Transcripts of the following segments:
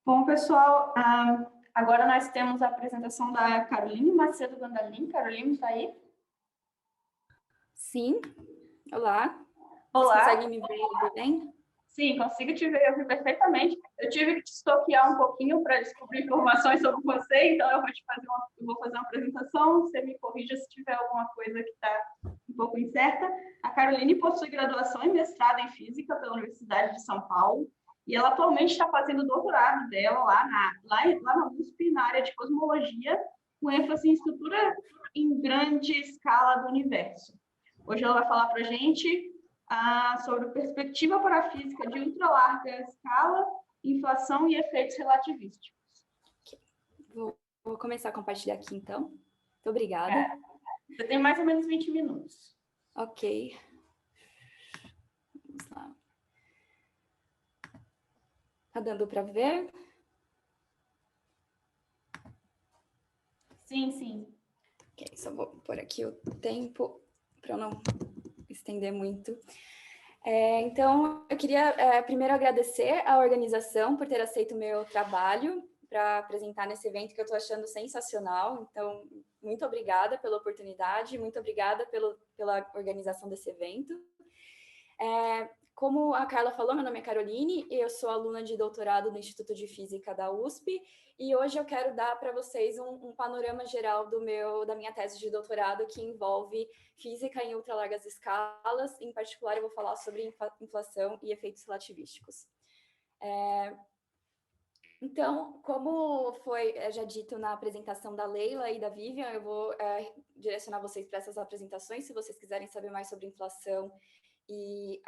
Bom, pessoal, agora nós temos a apresentação da Caroline Macedo Gandalim. Caroline, está aí? Sim. Olá. Vocês Olá. conseguem me ver e ouvir bem? Sim, consigo te ver e ouvir perfeitamente. Eu tive que te estoquear um pouquinho para descobrir informações sobre você, então eu vou fazer uma apresentação, você me corrija se tiver alguma coisa que está um pouco incerta. A Caroline possui graduação e mestrado em Física pela Universidade de São Paulo, e ela atualmente está fazendo o doutorado dela lá na USP, na área de cosmologia, com ênfase em estrutura em grande escala do universo. Hoje ela vai falar para a gente sobre perspectiva para a física de ultralarga escala, inflação e efeitos relativísticos. Vou começar a compartilhar aqui, então. Muito obrigada. Você tem mais ou menos 20 minutos. Ok. Vamos lá. Tá dando para ver? Sim, sim. Ok, só vou pôr aqui o tempo para eu não estender muito. Então, eu queria primeiro agradecer à organização por ter aceito o meu trabalho para apresentar nesse evento que eu estou achando sensacional. Então, muito obrigada pela oportunidade, muito obrigada pela organização desse evento. Como a Carla falou, meu nome é Caroline, eu sou aluna de doutorado no Instituto de Física da USP, e hoje eu quero dar para vocês um panorama geral da minha tese de doutorado, que envolve física em ultralargas escalas. Em particular, eu vou falar sobre inflação e efeitos relativísticos. Então, como foi já dito na apresentação da Leila e da Vivian, eu vou direcionar vocês para essas apresentações, se vocês quiserem saber mais sobre inflação e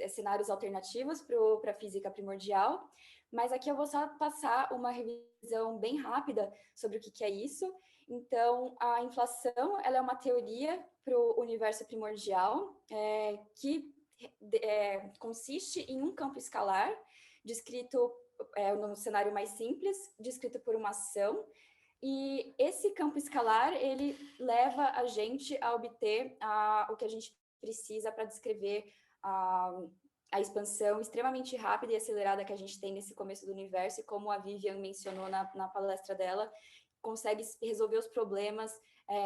cenários alternativos para a física primordial. Mas aqui eu vou só passar uma revisão bem rápida sobre o que é isso. Então, a inflação ela é uma teoria para o universo primordial que consiste em um campo escalar descrito no cenário mais simples, descrito por uma ação, e esse campo escalar, ele leva a gente a obter o que a gente precisa para descrever a expansão extremamente rápida e acelerada que a gente tem nesse começo do universo, e como a Vivian mencionou na palestra dela, consegue resolver os problemas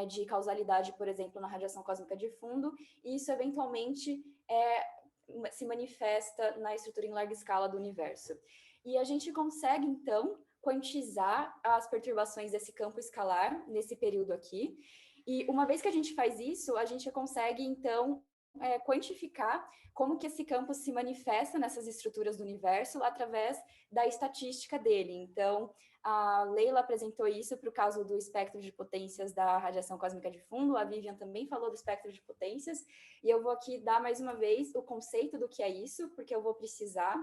de causalidade, por exemplo, na radiação cósmica de fundo, e isso eventualmente se manifesta na estrutura em larga escala do universo. E a gente consegue, então, quantizar as perturbações desse campo escalar nesse período aqui. E uma vez que a gente faz isso, a gente consegue, então, quantificar como que esse campo se manifesta nessas estruturas do universo através da estatística dele. Então, a Leila apresentou isso para o caso do espectro de potências da radiação cósmica de fundo, a Vivian também falou do espectro de potências, e eu vou aqui dar mais uma vez o conceito do que é isso, porque eu vou precisar.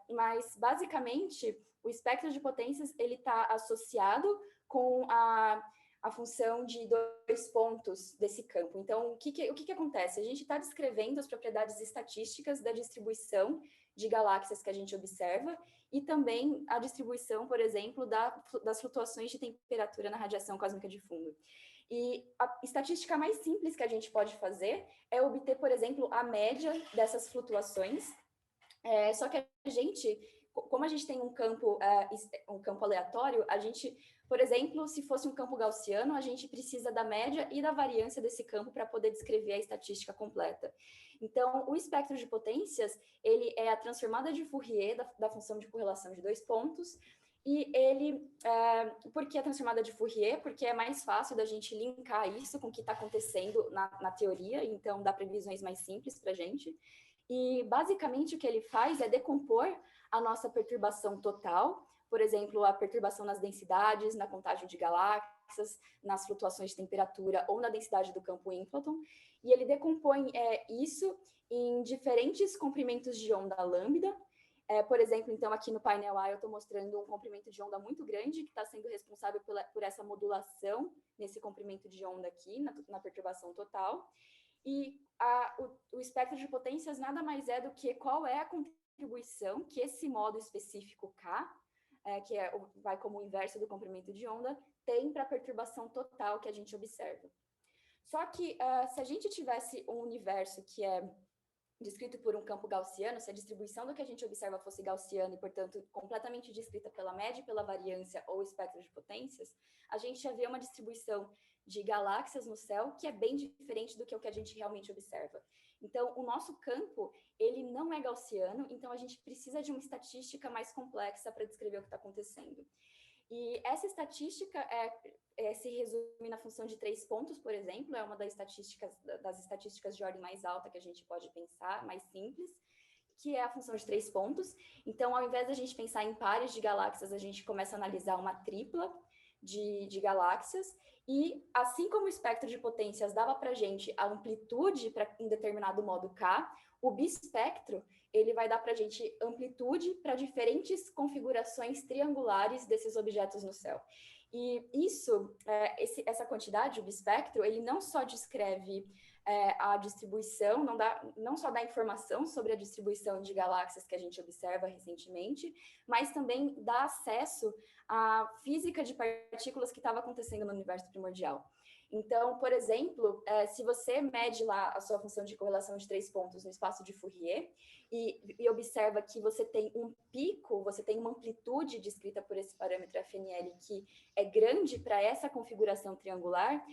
Mas, basicamente, o espectro de potências ele está associado com a função de dois pontos desse campo. Então, o que acontece? A gente está descrevendo as propriedades estatísticas da distribuição de galáxias que a gente observa e também a distribuição, por exemplo, das flutuações de temperatura na radiação cósmica de fundo. E a estatística mais simples que a gente pode fazer é obter, por exemplo, a média dessas flutuações. Só que a gente, como a gente tem um campo aleatório, a gente, por exemplo, se fosse um campo gaussiano, a gente precisa da média e da variância desse campo para poder descrever a estatística completa. Então, o espectro de potências, ele é a transformada de Fourier da função de correlação de dois pontos, e ele, por que a transformada de Fourier? Porque é mais fácil da gente linkar isso com o que está acontecendo na teoria, então dá previsões mais simples para a gente. E, basicamente, o que ele faz é decompor a nossa perturbação total, por exemplo, a perturbação nas densidades, na contagem de galáxias, nas flutuações de temperatura ou na densidade do campo Inflaton, e ele decompõe isso em diferentes comprimentos de onda lambda. Por exemplo, então, aqui no painel A eu estou mostrando um comprimento de onda muito grande que está sendo responsável por essa modulação nesse comprimento de onda aqui, na perturbação total. E o espectro de potências nada mais é do que qual é a contribuição que esse modo específico K, que vai como o inverso do comprimento de onda, tem para a perturbação total que a gente observa. Só que se a gente tivesse um universo que é descrito por um campo gaussiano, se a distribuição do que a gente observa fosse gaussiana e, portanto, completamente descrita pela média e pela variância ou espectro de potências, a gente ia ver uma distribuição de galáxias no céu que é bem diferente do que o que a gente realmente observa. Então, o nosso campo, ele não é gaussiano, então a gente precisa de uma estatística mais complexa para descrever o que está acontecendo. E essa estatística se resume na função de 3 pontos, por exemplo, é uma das estatísticas de ordem mais alta que a gente pode pensar, mais simples, que é a função de 3 pontos. Então, ao invés da gente pensar em pares de galáxias, a gente começa a analisar uma tripla de galáxias, e assim como o espectro de potências dava para a gente a amplitude em determinado modo K, o bispectro ele vai dar para a gente amplitude para diferentes configurações triangulares desses objetos no céu. E isso, essa quantidade, o bispectro, ele não só descreve a distribuição, não só dá informação sobre a distribuição de galáxias que a gente observa recentemente, mas também dá acesso à física de partículas que estava acontecendo no universo primordial. Então, por exemplo, se você mede lá a sua função de correlação de 3 pontos no espaço de Fourier e observa que você tem um pico, você tem uma amplitude descrita por esse parâmetro FNL que é grande para essa configuração triangular,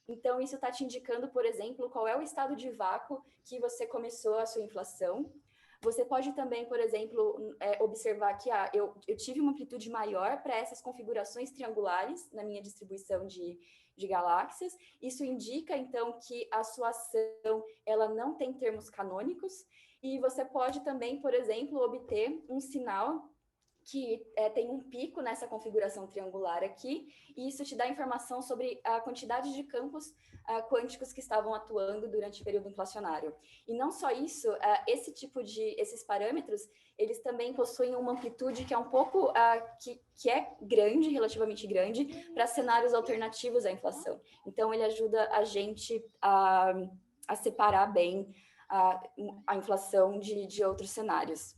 então isso está te indicando, por exemplo, qual é o estado de vácuo que você começou a sua inflação. Você pode também, por exemplo, observar que eu tive uma amplitude maior para essas configurações triangulares na minha distribuição de galáxias. Isso indica, então, que a sua ação ela não tem termos canônicos. E você pode também, por exemplo, obter um sinal que tem um pico nessa configuração triangular aqui, e isso te dá informação sobre a quantidade de campos quânticos que estavam atuando durante o período inflacionário. E não só isso, esses parâmetros, eles também possuem uma amplitude que é um pouco, que é grande, relativamente grande, para cenários alternativos à inflação. Então, ele ajuda a gente a separar bem a inflação de outros cenários.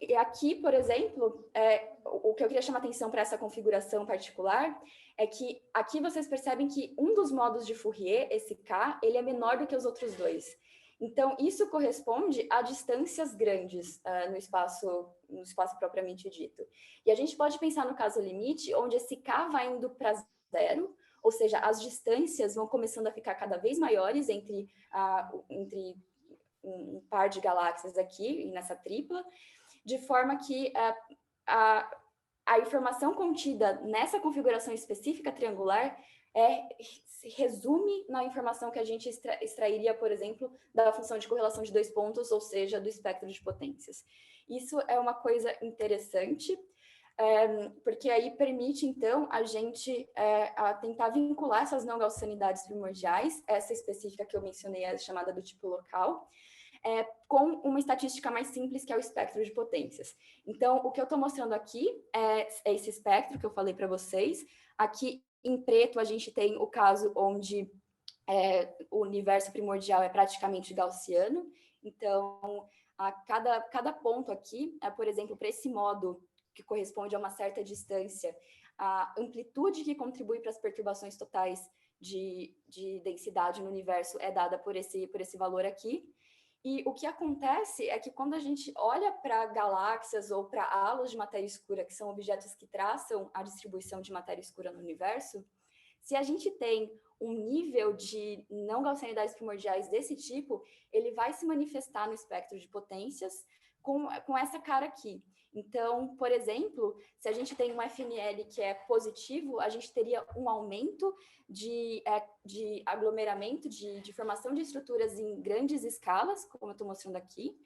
E aqui, por exemplo, o que eu queria chamar atenção para essa configuração particular é que aqui vocês percebem que um dos modos de Fourier, esse K, ele é menor do que os outros dois. Então, isso corresponde a distâncias grandes no espaço propriamente dito. E a gente pode pensar no caso limite, onde esse K vai indo para zero, ou seja, as distâncias vão começando a ficar cada vez maiores entre um par de galáxias aqui, nessa tripla, de forma que a informação contida nessa configuração específica triangular se resume na informação que a gente extrairia, por exemplo, da função de correlação de 2 pontos, ou seja, do espectro de potências. Isso é uma coisa interessante, porque aí permite, então, a gente tentar vincular essas não gaussianidades primordiais, essa específica que eu mencionei, a chamada do tipo local, com uma estatística mais simples, que é o espectro de potências. Então, o que eu estou mostrando aqui é esse espectro que eu falei para vocês. Aqui, em preto, a gente tem o caso onde o universo primordial é praticamente gaussiano. Então, cada ponto aqui, por exemplo, para esse modo que corresponde a uma certa distância, a amplitude que contribui para as perturbações totais de densidade no universo é dada por esse valor aqui. E o que acontece é que quando a gente olha para galáxias ou para halos de matéria escura, que são objetos que traçam a distribuição de matéria escura no universo, se a gente tem um nível de não gaussianidades primordiais desse tipo, ele vai se manifestar no espectro de potências com essa cara aqui. Então, por exemplo, se a gente tem um FNL que é positivo, a gente teria um aumento de aglomeramento, de formação de estruturas em grandes escalas, como eu estou mostrando aqui.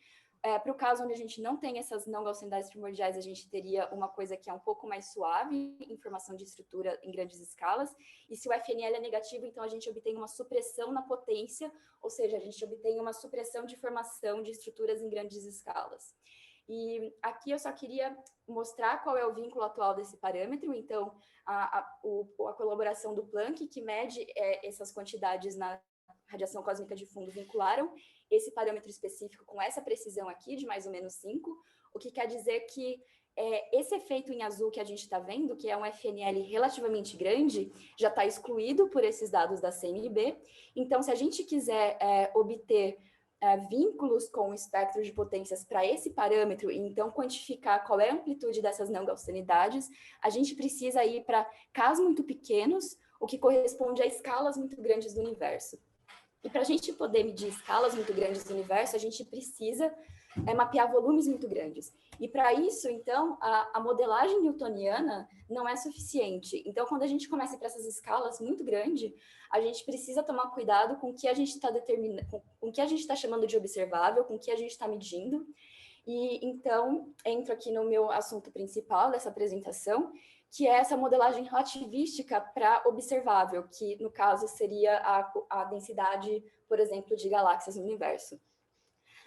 Para o caso onde a gente não tem essas não gaussianidades primordiais, a gente teria uma coisa que é um pouco mais suave, em formação de estrutura em grandes escalas. E se o FNL é negativo, então a gente obtém uma supressão na potência, ou seja, a gente obtém uma supressão de formação de estruturas em grandes escalas. E aqui eu só queria mostrar qual é o vínculo atual desse parâmetro. Então, a colaboração do Planck, que mede essas quantidades na radiação cósmica de fundo, vincularam esse parâmetro específico com essa precisão aqui, de mais ou menos 5, o que quer dizer que esse efeito em azul que a gente está vendo, que é um FNL relativamente grande, já está excluído por esses dados da CMB. Então, se a gente quiser obter vínculos com o espectro de potências para esse parâmetro, e então quantificar qual é a amplitude dessas não gaussianidades, a gente precisa ir para Ks muito pequenos, o que corresponde a escalas muito grandes do universo. E para a gente poder medir escalas muito grandes do universo, a gente precisa mapear volumes muito grandes. E para isso, então, a modelagem newtoniana não é suficiente. Então, quando a gente começa para essas escalas muito grandes, a gente precisa tomar cuidado com o que a gente está determinando, com o que a gente está chamando de observável, com o que a gente está medindo. E então, entro aqui no meu assunto principal dessa apresentação, que é essa modelagem relativística para observável, que no caso seria a densidade, por exemplo, de galáxias no universo.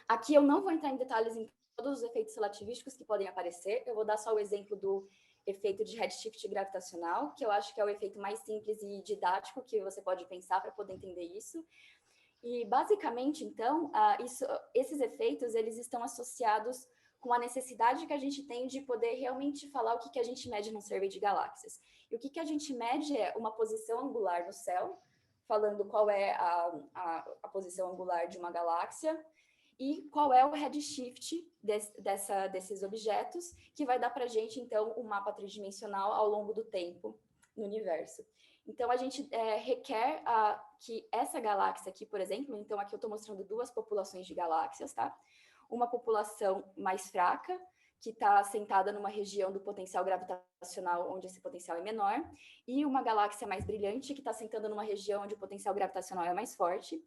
Aqui eu não vou entrar em detalhes em todos os efeitos relativísticos que podem aparecer, eu vou dar só o exemplo do efeito de redshift gravitacional, que eu acho que é o efeito mais simples e didático que você pode pensar para poder entender isso. E, basicamente, então, esses efeitos, eles estão associados com a necessidade que a gente tem de poder realmente falar o que a gente mede num survey de galáxias. E o que a gente mede é uma posição angular no céu, falando qual é a posição angular de uma galáxia, e qual é o redshift desses objetos, que vai dar para a gente, então, um mapa tridimensional ao longo do tempo no universo. Então, a gente requer que essa galáxia aqui, por exemplo, então aqui eu estou mostrando duas populações de galáxias, tá? Uma população mais fraca, que está assentada numa região do potencial gravitacional onde esse potencial é menor, e uma galáxia mais brilhante, que está assentada numa região onde o potencial gravitacional é mais forte.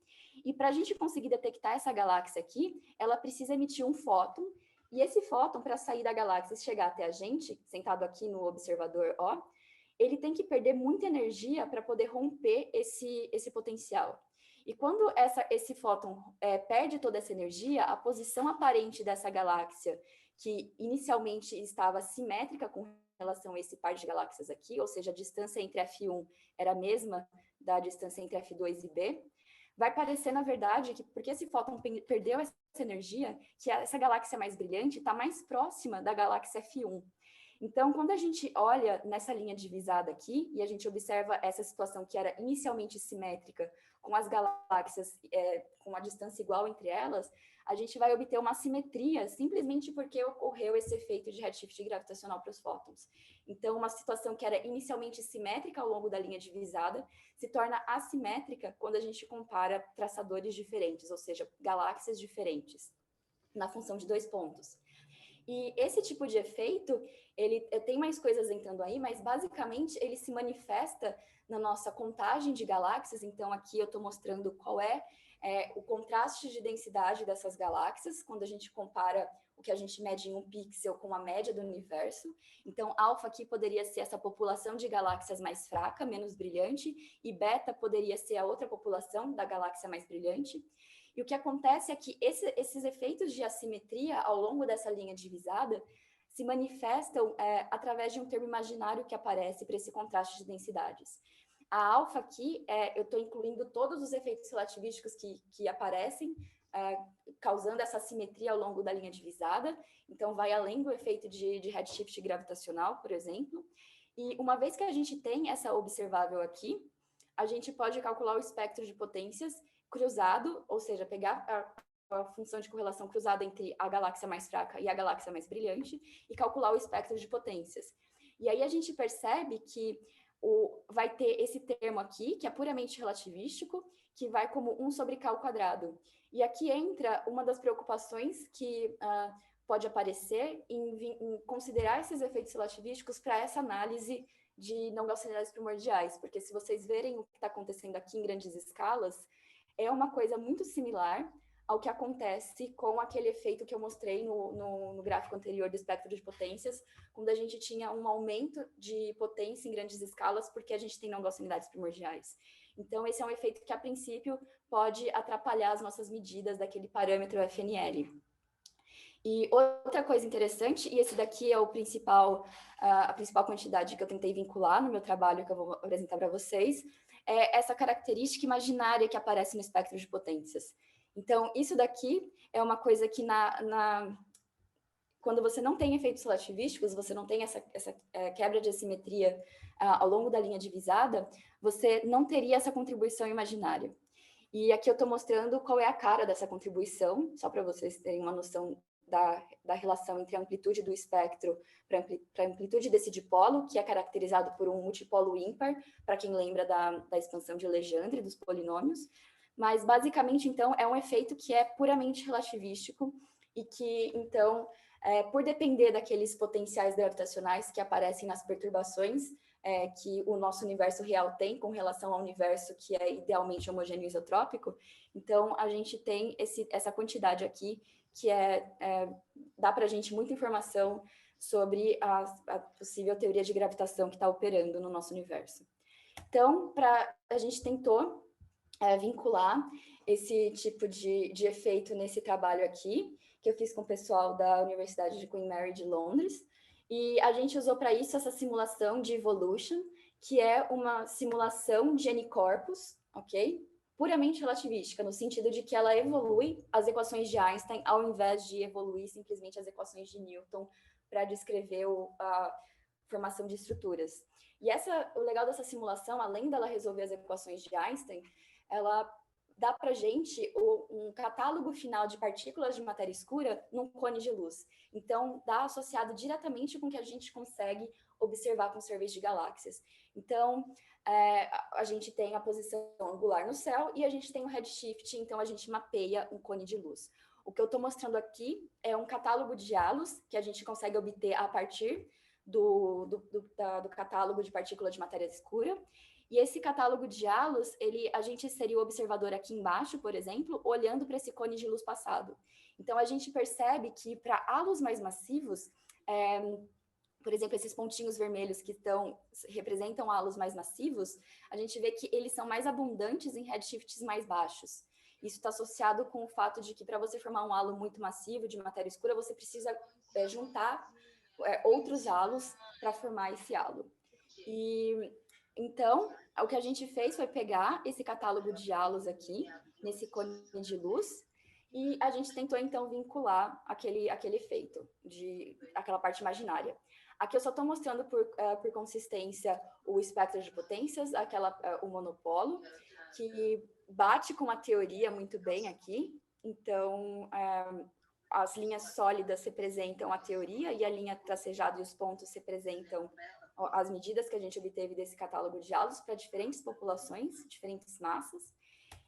E para a gente conseguir detectar essa galáxia aqui, ela precisa emitir um fóton, e esse fóton, para sair da galáxia e chegar até a gente, sentado aqui no observador O, ele tem que perder muita energia para poder romper esse potencial. E quando esse fóton perde toda essa energia, a posição aparente dessa galáxia, que inicialmente estava simétrica com relação a esse par de galáxias aqui, ou seja, a distância entre F1 era a mesma da distância entre F2 e B, vai parecer, na verdade, que porque esse fóton perdeu essa energia, que essa galáxia mais brilhante está mais próxima da galáxia F1. Então, quando a gente olha nessa linha divisada aqui, e a gente observa essa situação que era inicialmente simétrica, com as galáxias com a distância igual entre elas, a gente vai obter uma assimetria simplesmente porque ocorreu esse efeito de redshift gravitacional para os fótons. Então, uma situação que era inicialmente simétrica ao longo da linha divisada se torna assimétrica quando a gente compara traçadores diferentes, ou seja, galáxias diferentes, na função de 2 pontos. E esse tipo de efeito, ele tem mais coisas entrando aí, mas basicamente ele se manifesta na nossa contagem de galáxias. Então aqui eu estou mostrando qual é o contraste de densidade dessas galáxias, quando a gente compara o que a gente mede em um pixel com a média do universo. Então alfa aqui poderia ser essa população de galáxias mais fraca, menos brilhante, e beta poderia ser a outra população da galáxia mais brilhante. E o que acontece é que esses efeitos de assimetria ao longo dessa linha divisada se manifestam através de um termo imaginário que aparece para esse contraste de densidades. A alfa aqui, eu estou incluindo todos os efeitos relativísticos que aparecem, causando essa assimetria ao longo da linha divisada. Então, vai além do efeito de redshift gravitacional, por exemplo. E uma vez que a gente tem essa observável aqui, a gente pode calcular o espectro de potências cruzado, ou seja, pegar a função de correlação cruzada entre a galáxia mais fraca e a galáxia mais brilhante e calcular o espectro de potências. E aí a gente percebe que vai ter esse termo aqui, que é puramente relativístico, que vai como 1 sobre K ao quadrado. E aqui entra uma das preocupações que pode aparecer em considerar esses efeitos relativísticos para essa análise de não gaussianidades primordiais, porque se vocês verem o que está acontecendo aqui em grandes escalas, é uma coisa muito similar ao que acontece com aquele efeito que eu mostrei no gráfico anterior do espectro de potências, quando a gente tinha um aumento de potência em grandes escalas, porque a gente tem não gaussianidades primordiais. Então, esse é um efeito que, a princípio, pode atrapalhar as nossas medidas daquele parâmetro FNL. E outra coisa interessante, e esse daqui é a principal quantidade que eu tentei vincular no meu trabalho, que eu vou apresentar para vocês, é essa característica imaginária que aparece no espectro de potências. Então, isso daqui é uma coisa que quando você não tem efeitos relativísticos, você não tem essa quebra de assimetria ao longo da linha divisada, você não teria essa contribuição imaginária. E aqui eu estou mostrando qual é a cara dessa contribuição, só para vocês terem uma noção da relação entre a amplitude do espectro para a amplitude desse dipolo, que é caracterizado por um multipolo ímpar, para quem lembra da expansão de Legendre, dos polinômios. Mas, basicamente, então, é um efeito que é puramente relativístico e que, então, por depender daqueles potenciais gravitacionais que aparecem nas perturbações que o nosso universo real tem com relação ao universo que é idealmente homogêneo e isotrópico, então a gente tem essa quantidade aqui que dá para a gente muita informação sobre a possível teoria de gravitação que está operando no nosso universo. Então, a gente tentou vincular esse tipo de efeito nesse trabalho aqui, que eu fiz com o pessoal da Universidade de Queen Mary de Londres, e a gente usou para isso essa simulação de evolution, que é uma simulação de N-corpos, ok? Puramente relativística, no sentido de que ela evolui as equações de Einstein ao invés de evoluir simplesmente as equações de Newton para descrever a formação de estruturas. E o legal dessa simulação, além dela resolver as equações de Einstein, ela dá para a gente um catálogo final de partículas de matéria escura num cone de luz. Então, dá associado diretamente com o que a gente consegue observar com surveys de galáxias. Então, a gente tem a posição angular no céu e a gente tem o redshift, então a gente mapeia um cone de luz. O que eu estou mostrando aqui é um catálogo de halos que a gente consegue obter a partir do catálogo de partículas de matéria escura. E esse catálogo de halos, a gente seria o observador aqui embaixo, por exemplo, olhando para esse cone de luz passado. Então, a gente percebe que para halos mais massivos, por exemplo, esses pontinhos vermelhos que representam halos mais massivos, a gente vê que eles são mais abundantes em redshifts mais baixos. Isso está associado com o fato de que para você formar um halo muito massivo de matéria escura, você precisa juntar outros halos para formar esse halo. E então, o que a gente fez foi pegar esse catálogo de halos aqui, nesse cone de luz, e a gente tentou, então, vincular aquele efeito, aquela parte imaginária. Aqui eu só estou mostrando por consistência o espectro de potências, o monopolo, que bate com a teoria muito bem aqui. Então, as linhas sólidas representam a teoria e a linha tracejada e os pontos representam as medidas que a gente obteve desse catálogo de halos para diferentes populações, diferentes massas.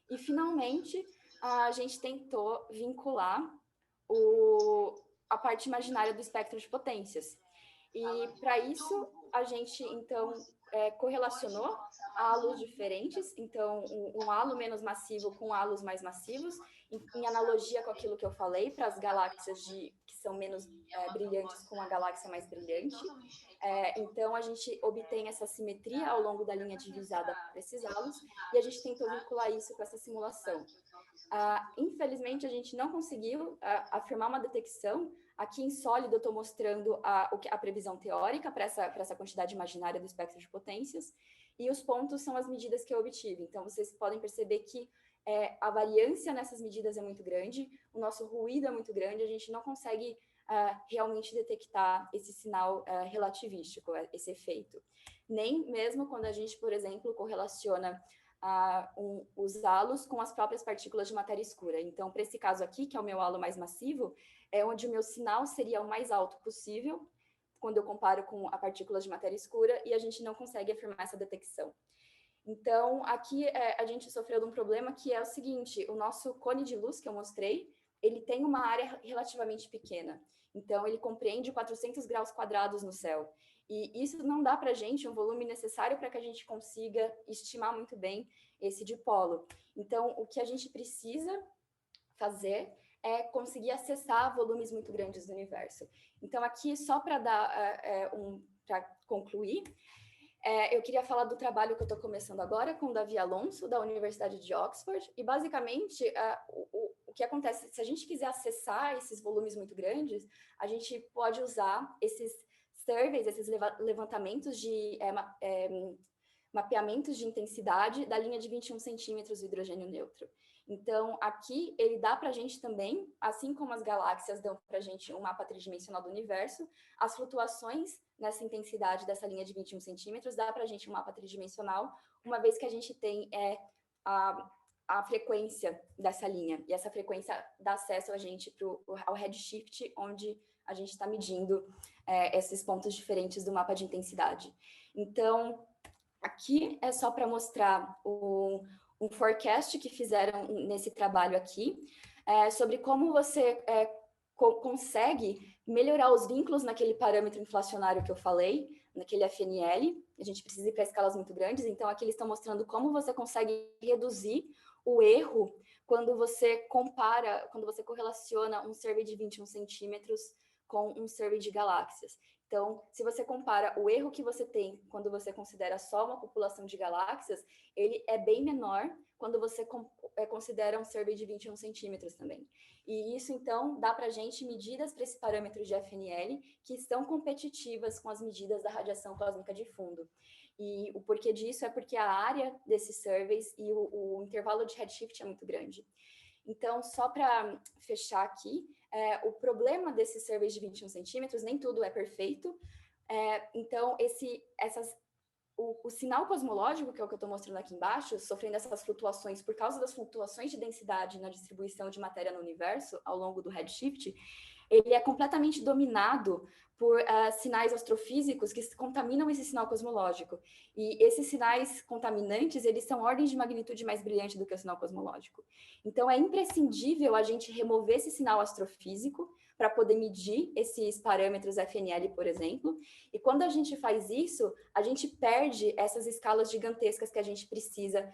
E, finalmente, a gente tentou vincular a parte imaginária do espectro de potências. E, para isso, a gente, então, correlacionou halos diferentes, então, um halo menos massivo com halos mais massivos, em analogia com aquilo que eu falei, para as galáxias que são menos brilhantes com a galáxia mais brilhante. Então, a gente obtém essa simetria ao longo da linha divisada para esses halos, e a gente tentou vincular isso com essa simulação. Infelizmente, a gente não conseguiu afirmar uma detecção. Aqui em sólido, eu estou mostrando a previsão teórica para essa quantidade imaginária do espectro de potências, e os pontos são as medidas que eu obtive. Então, vocês podem perceber que a variância nessas medidas é muito grande, o nosso ruído é muito grande, a gente não consegue realmente detectar esse sinal relativístico, esse efeito. Nem mesmo quando a gente, por exemplo, correlaciona os halos com as próprias partículas de matéria escura. Então, para esse caso aqui, que é o meu halo mais massivo, é onde o meu sinal seria o mais alto possível, quando eu comparo com a partícula de matéria escura, e a gente não consegue afirmar essa detecção. Então, aqui a gente sofreu de um problema que é o seguinte: o nosso cone de luz que eu mostrei, ele tem uma área relativamente pequena. Então, ele compreende 400 graus quadrados no céu. E isso não dá para a gente um volume necessário para que a gente consiga estimar muito bem esse dipolo. Então, o que a gente precisa fazer é conseguir acessar volumes muito grandes do universo. Então, aqui, só para para concluir, eu queria falar do trabalho que eu estou começando agora com o Davi Alonso, da Universidade de Oxford, e basicamente o que acontece, se a gente quiser acessar esses volumes muito grandes, a gente pode usar esses surveys, esses levantamentos de mapeamentos de intensidade da linha de 21 centímetros do hidrogênio neutro. Então, aqui ele dá para a gente também, assim como as galáxias dão para a gente um mapa tridimensional do universo, as flutuações nessa intensidade dessa linha de 21 centímetros dá para a gente um mapa tridimensional, uma vez que a gente tem a frequência dessa linha. E essa frequência dá acesso a gente ao redshift, onde a gente está medindo esses pontos diferentes do mapa de intensidade. Então, aqui é só para mostrar um forecast que fizeram nesse trabalho aqui, sobre como você consegue melhorar os vínculos naquele parâmetro inflacionário que eu falei, naquele FNL. A gente precisa ir para escalas muito grandes, então aqui eles estão mostrando como você consegue reduzir o erro quando você compara, quando você correlaciona um survey de 21 centímetros com um survey de galáxias. Então, se você compara o erro que você tem quando você considera só uma população de galáxias, ele é bem menor quando você considera um survey de 21 centímetros também. E isso, então, dá para a gente medidas para esse parâmetro de FNL que estão competitivas com as medidas da radiação cósmica de fundo. E o porquê disso é porque a área desses surveys e o intervalo de redshift é muito grande. Então, só para fechar aqui, o problema desses surveys de 21 centímetros, nem tudo é perfeito. Então, o sinal cosmológico, que é o que eu estou mostrando aqui embaixo, sofrendo essas flutuações por causa das flutuações de densidade na distribuição de matéria no universo ao longo do redshift, ele é completamente dominado por sinais astrofísicos que contaminam esse sinal cosmológico. E esses sinais contaminantes, eles são ordens de magnitude mais brilhante do que o sinal cosmológico. Então, é imprescindível a gente remover esse sinal astrofísico para poder medir esses parâmetros FNL, por exemplo. E quando a gente faz isso, a gente perde essas escalas gigantescas que a gente precisa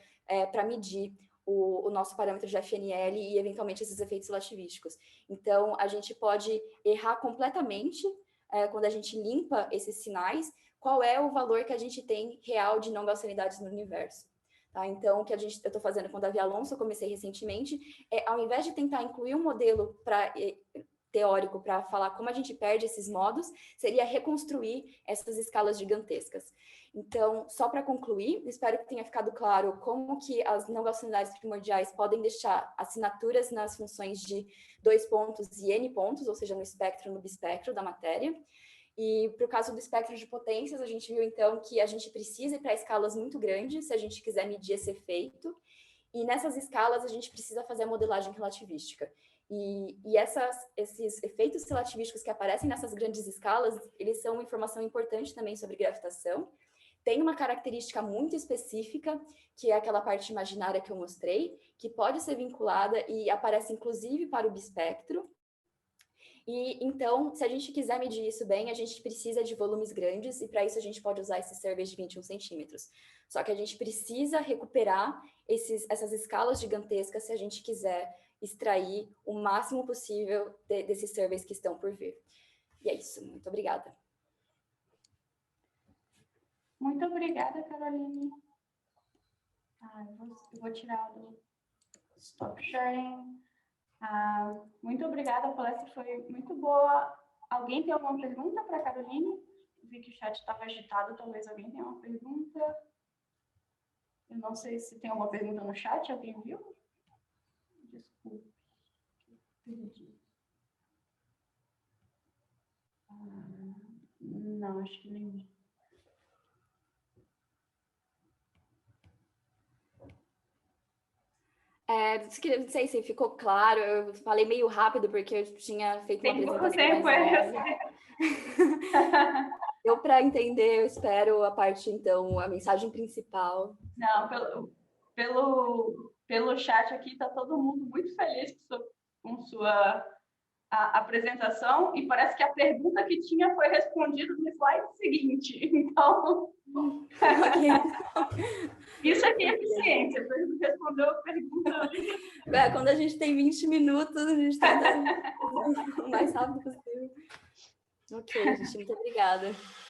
para medir o nosso parâmetro de FNL e, eventualmente, esses efeitos relativísticos. Então, a gente pode errar completamente quando a gente limpa esses sinais, qual é o valor que a gente tem real de não gaussianidades no universo. Tá? Então, o que eu estou fazendo com o Davi Alonso, eu comecei recentemente, ao invés de tentar incluir um modelo teórico para falar como a gente perde esses modos, seria reconstruir essas escalas gigantescas. Então, só para concluir, espero que tenha ficado claro como que as não gaussianidades primordiais podem deixar assinaturas nas funções de 2 pontos e n pontos, ou seja, no espectro e no bispectro da matéria. E para o caso do espectro de potências, a gente viu então que a gente precisa ir para escalas muito grandes se a gente quiser medir esse efeito. E nessas escalas a gente precisa fazer a modelagem relativística. E esses efeitos relativísticos que aparecem nessas grandes escalas, eles são uma informação importante também sobre gravitação. Tem uma característica muito específica, que é aquela parte imaginária que eu mostrei, que pode ser vinculada e aparece inclusive para o bispectro. E então, se a gente quiser medir isso bem, a gente precisa de volumes grandes, e para isso a gente pode usar esses surveys de 21 centímetros. Só que a gente precisa recuperar essas escalas gigantescas se a gente quiser extrair o máximo possível desses surveys que estão por vir. E é isso, muito obrigada. Muito obrigada, Caroline. Eu vou tirar do stop sharing. Muito obrigada, a palestra foi muito boa. Alguém tem alguma pergunta para a Caroline? Vi que o chat estava agitado, talvez alguém tenha uma pergunta. Eu não sei se tem alguma pergunta no chat, alguém viu? Desculpe, perdi. Não, acho que nem. Não sei se ficou claro, eu falei meio rápido porque eu tinha feito uma apresentação tempo, mais longa. Deu para entender, eu espero a parte, então, a mensagem principal. Não, pelo chat aqui, está todo mundo muito feliz com sua apresentação, e parece que a pergunta que tinha foi respondida no slide seguinte. Então, isso aqui é eficiência, respondeu a pergunta. Quando a gente tem 20 minutos, a gente tenta o mais rápido possível. Ok, gente, muito obrigada.